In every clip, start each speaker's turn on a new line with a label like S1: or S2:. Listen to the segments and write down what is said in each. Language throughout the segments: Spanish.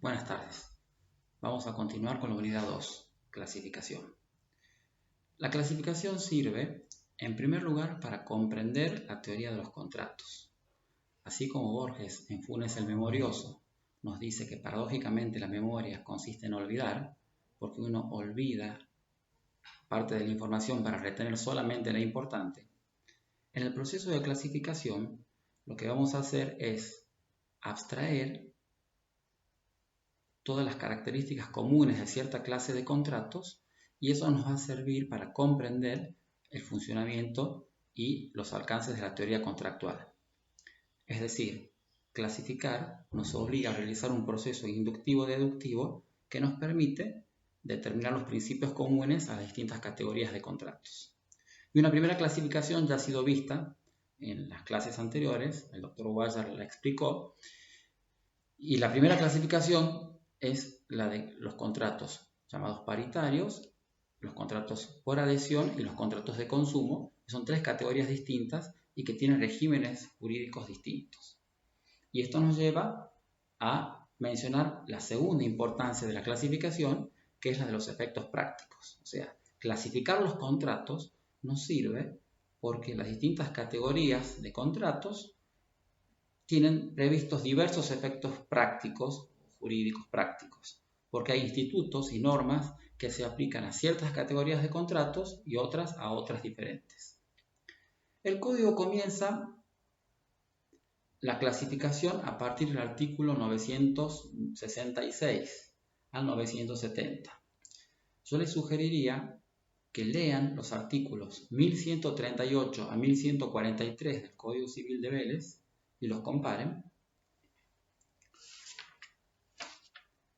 S1: Buenas tardes. Vamos a continuar con la unidad 2, clasificación. La clasificación sirve, en primer lugar, para comprender la teoría de los contratos. Así como Borges en Funes el Memorioso nos dice que paradójicamente la memoria consiste en olvidar, porque uno olvida parte de la información para retener solamente la importante. En el proceso de clasificación, lo que vamos a hacer es abstraer todas las características comunes de cierta clase de contratos y eso nos va a servir para comprender el funcionamiento y los alcances de la teoría contractual. Es decir, clasificar nos obliga a realizar un proceso inductivo-deductivo que nos permite determinar los principios comunes a las distintas categorías de contratos. Y una primera clasificación ya ha sido vista en las clases anteriores, el doctor Guayar la explicó, y la primera clasificación es la de los contratos llamados paritarios, los contratos por adhesión y los contratos de consumo, que son tres categorías distintas y que tienen regímenes jurídicos distintos. Y esto nos lleva a mencionar la segunda importancia de la clasificación, que es la de los efectos prácticos. O sea, clasificar los contratos nos sirve porque las distintas categorías de contratos tienen previstos diversos efectos prácticos, jurídicos prácticos, porque hay institutos y normas que se aplican a ciertas categorías de contratos y otras a otras diferentes. El código comienza la clasificación a partir del artículo 966 al 970. Yo les sugeriría que lean los artículos 1138 a 1143 del Código Civil de Vélez y los comparen,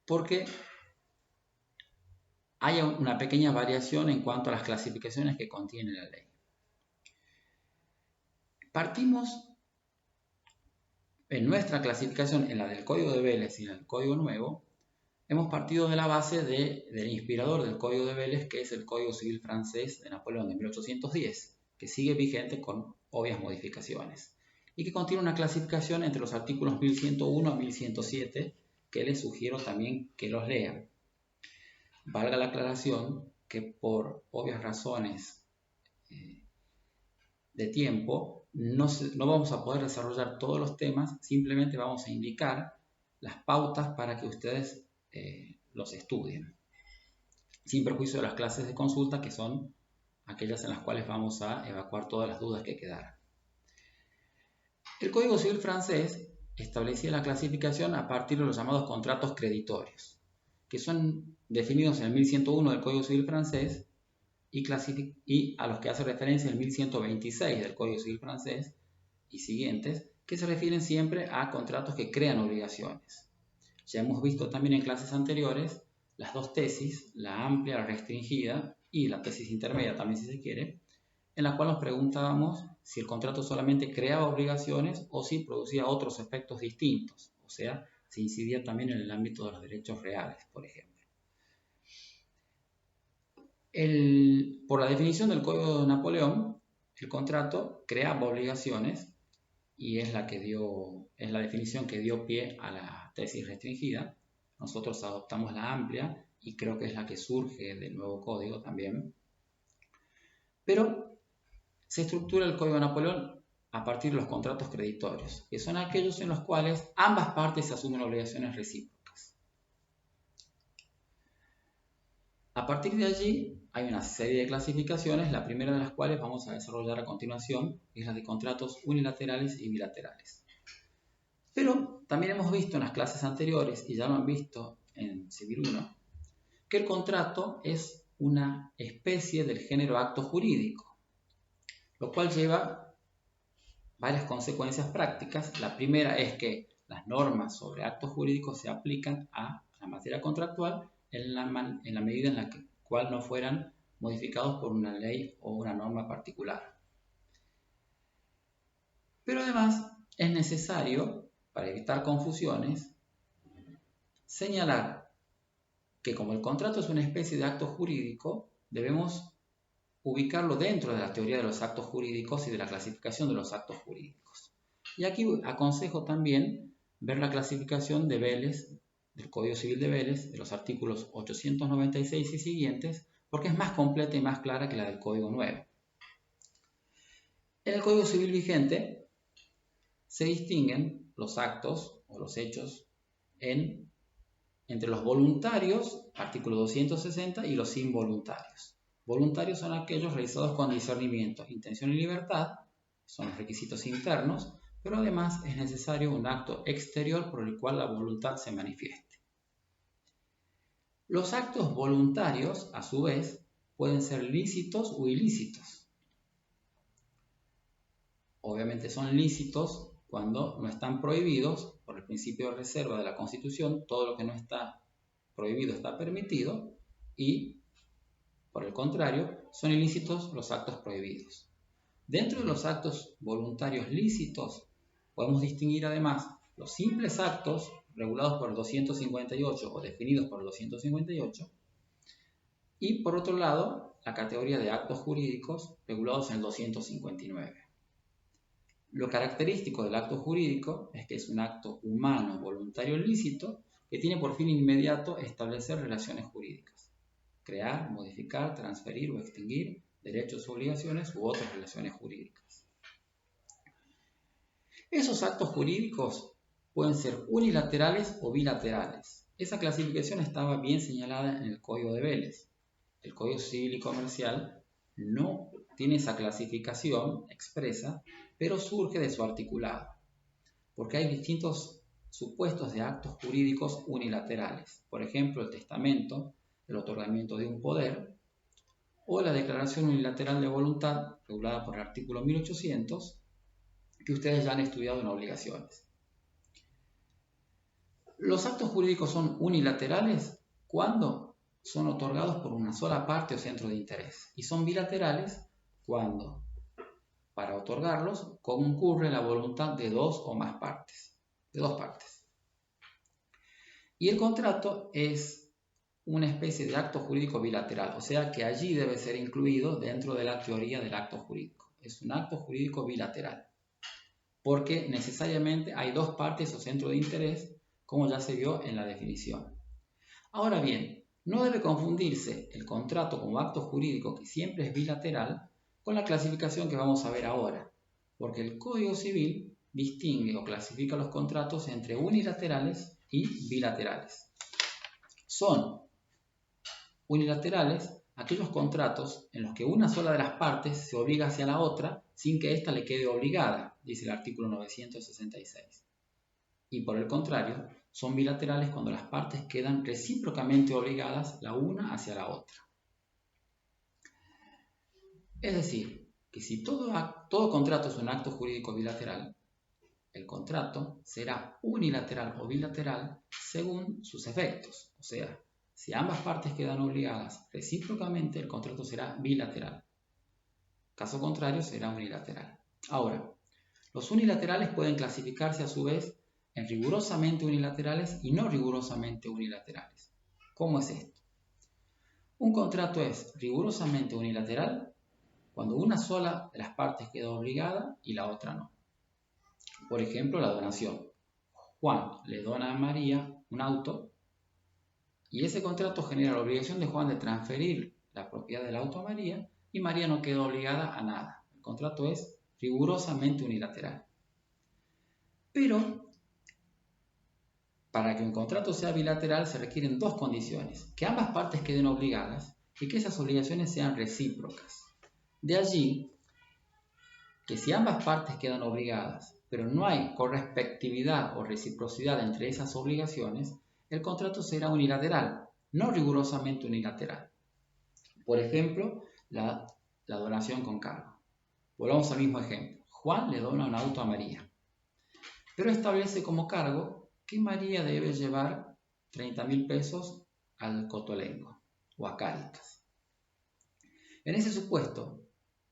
S1: porque hay una pequeña variación en cuanto a las clasificaciones que contiene la ley. Partimos en nuestra clasificación, en la del Código de Vélez y en el Código Nuevo, hemos partido de la base del inspirador del Código de Vélez, que es el Código Civil francés de Napoleón de 1810, que sigue vigente con obvias modificaciones, y que contiene una clasificación entre los artículos 1101 a 1107, que les sugiero también que los lean. Valga la aclaración que por obvias razones de tiempo no vamos a poder desarrollar todos los temas, simplemente vamos a indicar las pautas para que ustedes los estudien, sin perjuicio de las clases de consulta, que son aquellas en las cuales vamos a evacuar todas las dudas que quedaran. El Código Civil francés establecía la clasificación a partir de los llamados contratos creditorios, que son definidos en el 1101 del Código Civil francés y a los que hace referencia el 1126 del Código Civil francés y siguientes, que se refieren siempre a contratos que crean obligaciones. Ya hemos visto también en clases anteriores las dos tesis, la amplia, la restringida y la tesis intermedia también si se quiere, en la cual nos preguntábamos si el contrato solamente creaba obligaciones o si producía otros efectos distintos, o sea, si incidía también en el ámbito de los derechos reales, por ejemplo. Por la definición del Código de Napoleón, el contrato creaba obligaciones y es la definición que dio pie a la tesis restringida. Nosotros adoptamos la amplia y creo que es la que surge del nuevo código también. Pero se estructura el Código de Napoleón a partir de los contratos creditorios, que son aquellos en los cuales ambas partes asumen obligaciones recíprocas. A partir de allí hay una serie de clasificaciones, la primera de las cuales vamos a desarrollar a continuación, es la de contratos unilaterales y bilaterales. Pero también hemos visto en las clases anteriores, y ya lo han visto en Civil 1, que el contrato es una especie del género acto jurídico, lo cual lleva varias consecuencias prácticas. La primera es que las normas sobre actos jurídicos se aplican a la materia contractual en la medida en la cual no fueran modificados por una ley o una norma particular. Pero además es necesario, para evitar confusiones, señalar que como el contrato es una especie de acto jurídico, debemos ubicarlo dentro de la teoría de los actos jurídicos y de la clasificación de los actos jurídicos. Y aquí aconsejo también ver la clasificación de Vélez del Código Civil de Vélez, de los artículos 896 y siguientes, porque es más completa y más clara que la del Código Nuevo. En el Código Civil vigente se distinguen los actos o los hechos entre los voluntarios, artículo 260, y los involuntarios. Voluntarios son aquellos realizados con discernimiento, intención y libertad, son los requisitos internos, pero además es necesario un acto exterior por el cual la voluntad se manifieste. Los actos voluntarios, a su vez, pueden ser lícitos o ilícitos. Obviamente son lícitos cuando no están prohibidos por el principio de reserva de la Constitución. Todo lo que no está prohibido está permitido, y por el contrario son ilícitos los actos prohibidos. Dentro de los actos voluntarios lícitos podemos distinguir además los simples actos regulados por el 258 o definidos por el 258, y por otro lado la categoría de actos jurídicos regulados en el 259. Lo característico del acto jurídico es que es un acto humano voluntario lícito que tiene por fin inmediato establecer relaciones jurídicas, crear, modificar, transferir o extinguir derechos u obligaciones u otras relaciones jurídicas. Esos actos jurídicos pueden ser unilaterales o bilaterales. Esa clasificación estaba bien señalada en el Código de Vélez. El Código Civil y Comercial no tiene esa clasificación expresa, pero surge de su articulado, porque hay distintos supuestos de actos jurídicos unilaterales. Por ejemplo, el testamento, el otorgamiento de un poder, o la declaración unilateral de voluntad, regulada por el artículo 1800, que ustedes ya han estudiado en obligaciones. Los actos jurídicos son unilaterales cuando son otorgados por una sola parte o centro de interés, y son bilaterales cuando, para otorgarlos, concurre la voluntad de dos o más partes, de dos partes. Y el contrato es una especie de acto jurídico bilateral, o sea que allí debe ser incluido dentro de la teoría del acto jurídico. Es un acto jurídico bilateral, porque necesariamente hay dos partes o centros de interés, como ya se vio en la definición. Ahora bien, no debe confundirse el contrato como acto jurídico, que siempre es bilateral, con la clasificación que vamos a ver ahora, porque el Código Civil distingue o clasifica los contratos entre unilaterales y bilaterales. Son unilaterales aquellos contratos en los que una sola de las partes se obliga hacia la otra sin que ésta le quede obligada, dice el artículo 966. Y por el contrario, son bilaterales cuando las partes quedan recíprocamente obligadas la una hacia la otra. Es decir, que si todo contrato es un acto jurídico bilateral, el contrato será unilateral o bilateral según sus efectos. O sea, si ambas partes quedan obligadas recíprocamente, el contrato será bilateral. Caso contrario, será unilateral. Ahora, los unilaterales pueden clasificarse a su vez en rigurosamente unilaterales y no rigurosamente unilaterales. ¿Cómo es esto? Un contrato es rigurosamente unilateral cuando una sola de las partes queda obligada y la otra no. Por ejemplo, la donación. Juan le dona a María un auto y ese contrato genera la obligación de Juan de transferir la propiedad del auto a María, y María no queda obligada a nada. El contrato es rigurosamente unilateral. Pero para que un contrato sea bilateral se requieren dos condiciones: que ambas partes queden obligadas y que esas obligaciones sean recíprocas. De allí que si ambas partes quedan obligadas, pero no hay correspectividad o reciprocidad entre esas obligaciones, el contrato será unilateral, no rigurosamente unilateral. Por ejemplo, la donación con cargo. Volvamos al mismo ejemplo. Juan le dona un auto a María, pero establece como cargo que María debe llevar 30.000 pesos al Cotolengo o a Cáritas. En ese supuesto,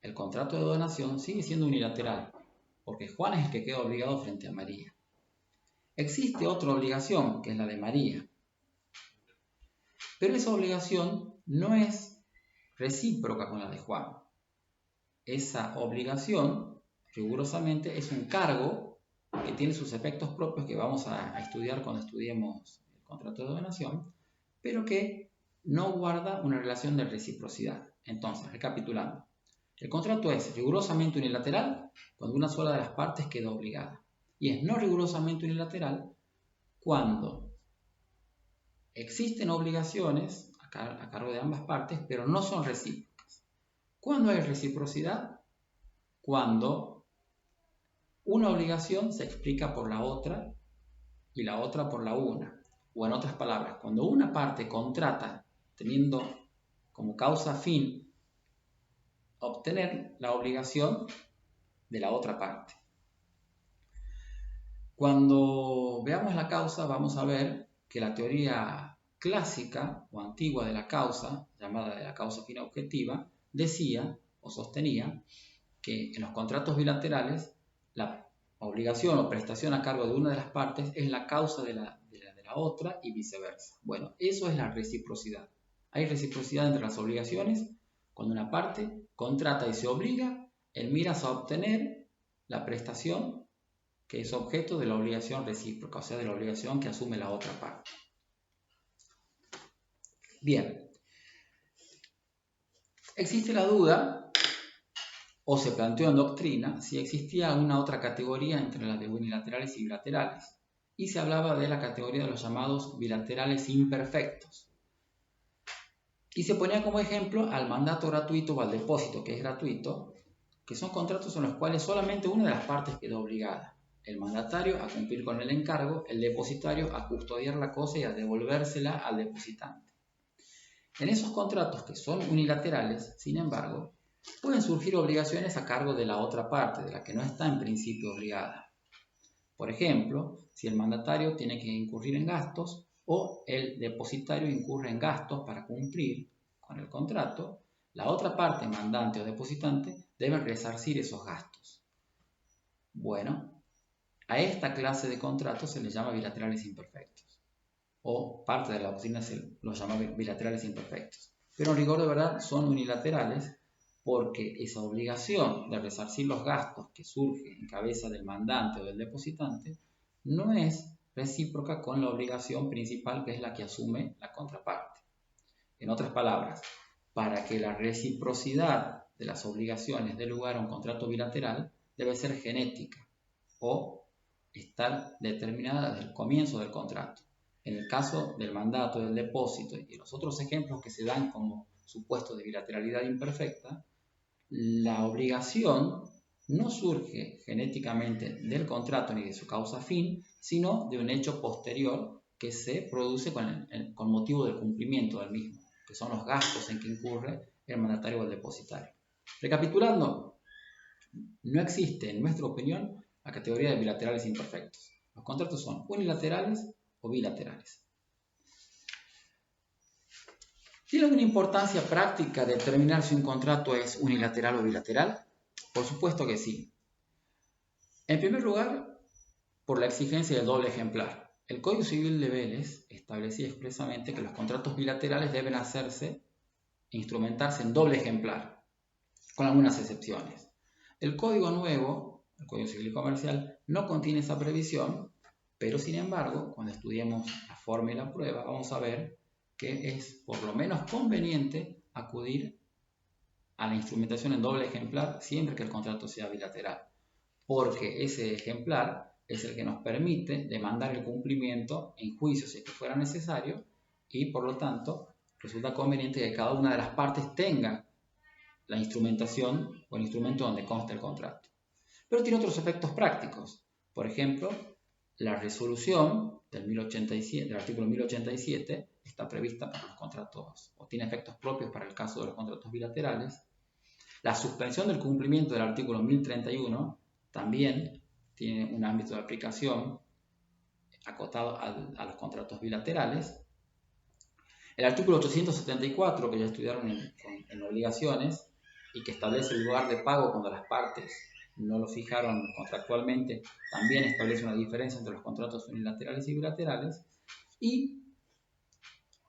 S1: el contrato de donación sigue siendo unilateral, porque Juan es el que queda obligado frente a María. Existe otra obligación, que es la de María, pero esa obligación no es recíproca con la de Juan. Esa obligación, rigurosamente, es un cargo que tiene sus efectos propios que vamos a estudiar cuando estudiemos el contrato de donación, pero que no guarda una relación de reciprocidad. Entonces, recapitulando, el contrato es rigurosamente unilateral cuando una sola de las partes queda obligada, y es no rigurosamente unilateral cuando existen obligaciones a cargo de ambas partes, pero no son recíprocas. ¿Cuándo hay reciprocidad? Cuando una obligación se explica por la otra y la otra por la una. O en otras palabras, cuando una parte contrata teniendo como causa fin obtener la obligación de la otra parte. Cuando veamos la causa, vamos a ver que la teoría clásica o antigua de la causa, llamada de la causa fina objetiva, decía o sostenía que en los contratos bilaterales la obligación o prestación a cargo de una de las partes es la causa de la otra y viceversa. Bueno, eso es la reciprocidad. Hay reciprocidad entre las obligaciones cuando una parte contrata y se obliga en miras a obtener la prestación que es objeto de la obligación recíproca, o sea, de la obligación que asume la otra parte. Bien, existe la duda, o se planteó en doctrina, si existía una otra categoría entre las de unilaterales y bilaterales, y se hablaba de la categoría de los llamados bilaterales imperfectos. Y se ponía como ejemplo al mandato gratuito o al depósito, que es gratuito, que son contratos en los cuales solamente una de las partes quedó obligada. El mandatario a cumplir con el encargo, el depositario a custodiar la cosa y a devolvérsela al depositante. En esos contratos que son unilaterales, sin embargo, pueden surgir obligaciones a cargo de la otra parte, de la que no está en principio obligada. Por ejemplo, si el mandatario tiene que incurrir en gastos o el depositario incurre en gastos para cumplir con el contrato, la otra parte, mandante o depositante, debe resarcir esos gastos. Bueno, a esta clase de contratos se les llama bilaterales imperfectos, o parte de la doctrina se los llama bilaterales imperfectos. Pero en rigor de verdad son unilaterales porque esa obligación de resarcir los gastos que surge en cabeza del mandante o del depositante no es recíproca con la obligación principal, que es la que asume la contraparte. En otras palabras, para que la reciprocidad de las obligaciones dé lugar a un contrato bilateral, debe ser genética o estar determinada desde el comienzo del contrato. En el caso del mandato, del depósito y los otros ejemplos que se dan como supuestos de bilateralidad imperfecta, la obligación no surge genéticamente del contrato ni de su causa fin, sino de un hecho posterior que se produce con motivo del cumplimiento del mismo, que son los gastos en que incurre el mandatario o el depositario. Recapitulando, no existe, en nuestra opinión, la categoría de bilaterales imperfectos. Los contratos son unilaterales o bilaterales. ¿Tiene alguna importancia práctica determinar si un contrato es unilateral o bilateral? Por supuesto que sí. En primer lugar, por la exigencia del doble ejemplar. El Código Civil de Vélez establecía expresamente que los contratos bilaterales deben hacerse e instrumentarse en doble ejemplar, con algunas excepciones. El Código Nuevo, el Código Civil y Comercial, no contiene esa previsión, pero sin embargo, cuando estudiemos la forma y la prueba, vamos a ver que es por lo menos conveniente acudir a la instrumentación en doble ejemplar siempre que el contrato sea bilateral, porque ese ejemplar es el que nos permite demandar el cumplimiento en juicio si es que fuera necesario y por lo tanto resulta conveniente que cada una de las partes tenga la instrumentación o el instrumento donde consta el contrato. Pero tiene otros efectos prácticos. Por ejemplo, la resolución del artículo 1087 está prevista para los contratos o tiene efectos propios para el caso de los contratos bilaterales. La suspensión del cumplimiento del artículo 1031 también tiene un ámbito de aplicación acotado a los contratos bilaterales. El artículo 874, que ya estudiaron en obligaciones y que establece el lugar de pago cuando las partes no lo fijaron contractualmente, también establece una diferencia entre los contratos unilaterales y bilaterales. Y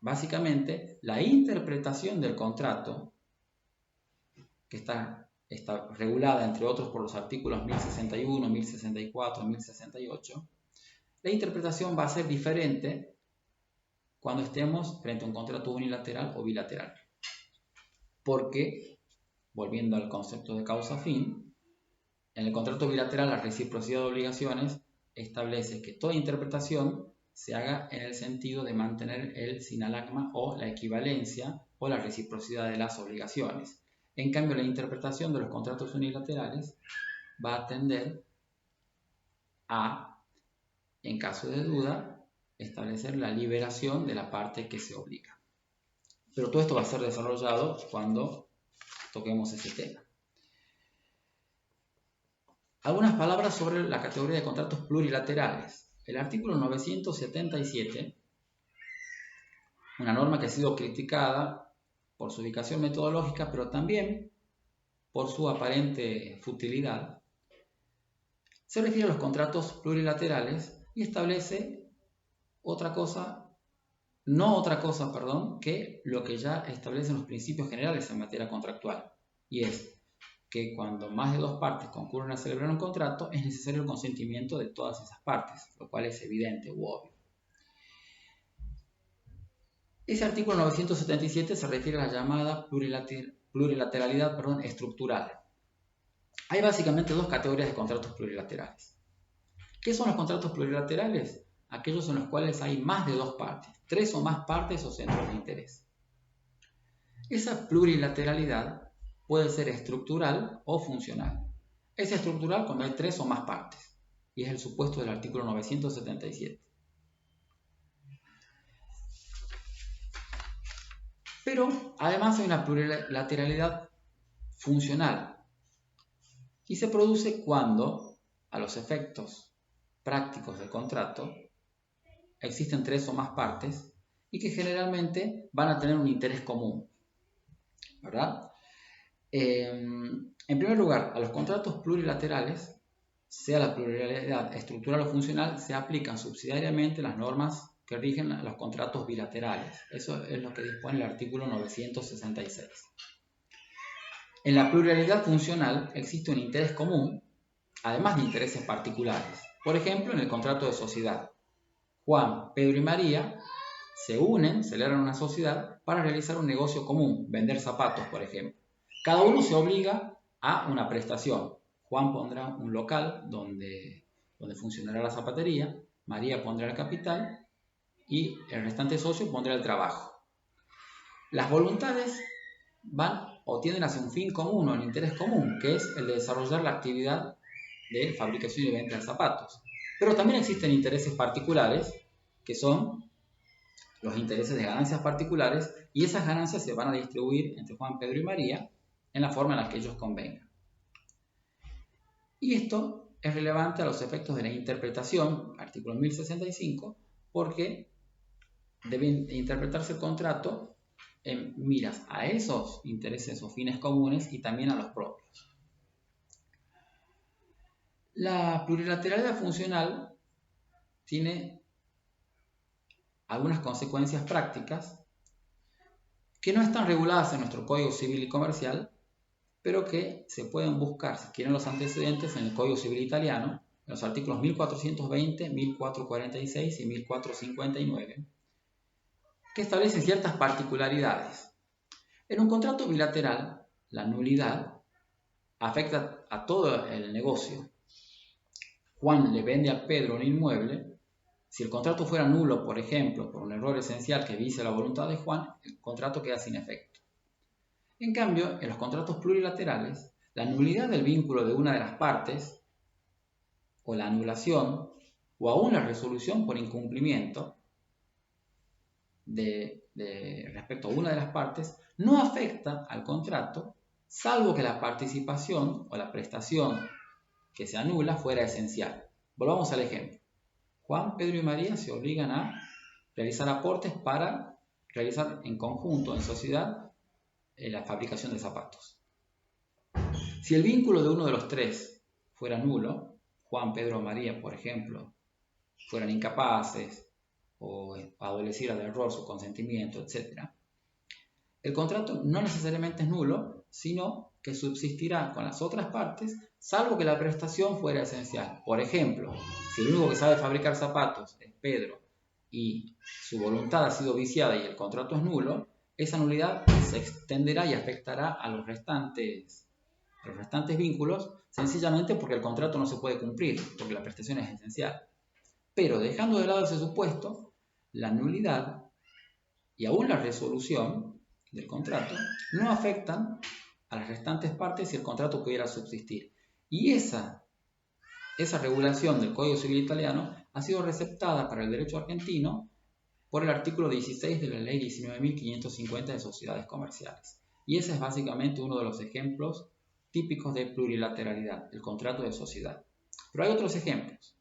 S1: básicamente la interpretación del contrato, que está regulada entre otros por los artículos 1061, 1064, 1068, la interpretación va a ser diferente cuando estemos frente a un contrato unilateral o bilateral. Porque, volviendo al concepto de causa-fin, en el contrato bilateral la reciprocidad de obligaciones establece que toda interpretación se haga en el sentido de mantener el sinalagma o la equivalencia o la reciprocidad de las obligaciones. En cambio, la interpretación de los contratos unilaterales va a tender a, en caso de duda, establecer la liberación de la parte que se obliga. Pero todo esto va a ser desarrollado cuando toquemos ese tema. Algunas palabras sobre la categoría de contratos plurilaterales. El artículo 977, una norma que ha sido criticada por su ubicación metodológica, pero también por su aparente futilidad, se refiere a los contratos plurilaterales y establece no otra cosa, que lo que ya establecen los principios generales en materia contractual, y es que cuando más de dos partes concurren a celebrar un contrato, es necesario el consentimiento de todas esas partes, lo cual es evidente u obvio. Ese artículo 977 se refiere a la llamada plurilateralidad estructural. Hay básicamente dos categorías de contratos plurilaterales. ¿Qué son los contratos plurilaterales? Aquellos en los cuales hay más de dos partes, tres o más partes o centros de interés. Esa plurilateralidad puede ser estructural o funcional. Es estructural cuando hay tres o más partes, y es el supuesto del artículo 977. Pero además hay una plurilateralidad funcional, y se produce cuando, a los efectos prácticos del contrato, existen tres o más partes y que generalmente van a tener un interés común, ¿verdad? En primer lugar, a los contratos plurilaterales, sea la pluralidad estructural o funcional, se aplican subsidiariamente las normas que rigen a los contratos bilaterales. Eso es lo que dispone el artículo 966. En la pluralidad funcional existe un interés común, además de intereses particulares. Por ejemplo, en el contrato de sociedad, Juan, Pedro y María se unen, celebran una sociedad para realizar un negocio común, vender zapatos, por ejemplo. Cada uno se obliga a una prestación. Juan pondrá un local donde funcionará la zapatería, María pondrá el capital y el restante socio pondrá el trabajo. Las voluntades van o tienden hacia un fin común o un interés común, que es el de desarrollar la actividad de fabricación y venta de zapatos. Pero también existen intereses particulares, que son los intereses de ganancias particulares, y esas ganancias se van a distribuir entre Juan, Pedro y María en la forma en la que ellos convengan. Y esto es relevante a los efectos de la interpretación, artículo 1065, porque debe interpretarse el contrato en miras a esos intereses o fines comunes y también a los propios. La plurilateralidad funcional tiene algunas consecuencias prácticas que no están reguladas en nuestro Código Civil y Comercial, pero que se pueden buscar, si quieren, los antecedentes en el Código Civil Italiano, en los artículos 1420, 1446 y 1459, que establecen ciertas particularidades. En un contrato bilateral, la nulidad afecta a todo el negocio. Juan le vende a Pedro un inmueble. Si el contrato fuera nulo, por ejemplo, por un error esencial que vice la voluntad de Juan, el contrato queda sin efecto. En cambio, en los contratos plurilaterales, la nulidad del vínculo de una de las partes, o la anulación, o aún la resolución por incumplimiento respecto a una de las partes, no afecta al contrato, salvo que la participación o la prestación que se anula fuera esencial. Volvamos al ejemplo. Juan, Pedro y María se obligan a realizar aportes para realizar en conjunto, en sociedad, la fabricación de zapatos. Si el vínculo de uno de los tres fuera nulo, Juan, Pedro o María, por ejemplo, fueran incapaces o adoleciera de error su consentimiento, etc., el contrato no necesariamente es nulo, sino que subsistirá con las otras partes, salvo que la prestación fuera esencial. Por ejemplo, si el único que sabe fabricar zapatos es Pedro y su voluntad ha sido viciada y el contrato es nulo, esa nulidad se extenderá y afectará a los restantes vínculos, sencillamente porque el contrato no se puede cumplir, porque la prestación es esencial. Pero dejando de lado ese supuesto, la nulidad y aún la resolución del contrato no afectan a las restantes partes si el contrato pudiera subsistir. Y esa regulación del Código Civil italiano ha sido receptada para el derecho argentino por el artículo 16 de la Ley 19.550 de sociedades comerciales. Y ese es básicamente uno de los ejemplos típicos de plurilateralidad, el contrato de sociedad. Pero hay otros ejemplos.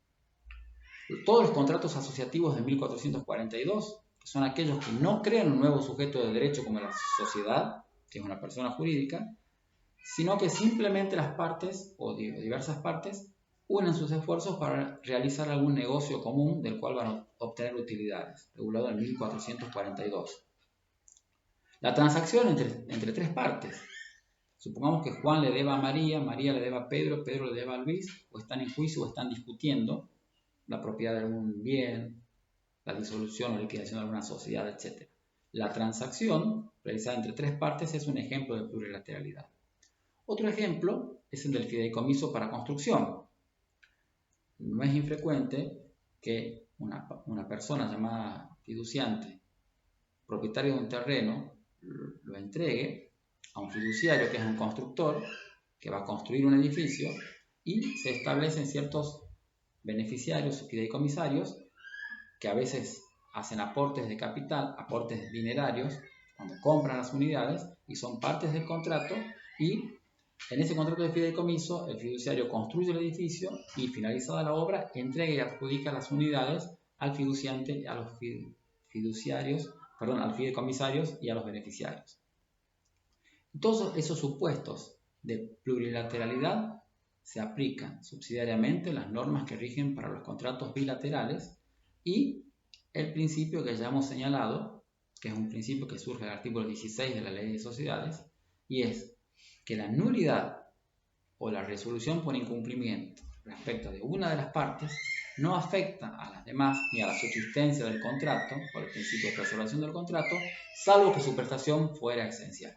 S1: Todos los contratos asociativos de 1442, que son aquellos que no crean un nuevo sujeto de derecho como la sociedad, que es una persona jurídica, sino que simplemente las partes o diversas partes unen sus esfuerzos para realizar algún negocio común del cual van a obtener utilidades, regulado en 1442. La transacción entre tres partes. Supongamos que Juan le deba a María, María le deba a Pedro, Pedro le deba a Luis, o están en juicio o están discutiendo la propiedad de algún bien, la disolución o liquidación de alguna sociedad, etc. La transacción realizada entre tres partes es un ejemplo de plurilateralidad. Otro ejemplo es el del fideicomiso para construcción. No es infrecuente que una persona llamada fiduciante, propietario de un terreno, lo entregue a un fiduciario que es un constructor que va a construir un edificio y se establecen ciertos beneficiarios o fideicomisarios que a veces hacen aportes de capital, aportes dinerarios cuando compran las unidades y son partes del contrato, y en ese contrato de fideicomiso el fiduciario construye el edificio y finalizada la obra entrega y adjudica las unidades al fiduciante, a los al fideicomisarios y a los beneficiarios. Todos esos supuestos de plurilateralidad se aplican subsidiariamente las normas que rigen para los contratos bilaterales y el principio que ya hemos señalado, que es un principio que surge del artículo 16 de la Ley de Sociedades, y es que la nulidad o la resolución por incumplimiento respecto de una de las partes no afecta a las demás ni a la subsistencia del contrato por el principio de preservación del contrato, salvo que su prestación fuera esencial.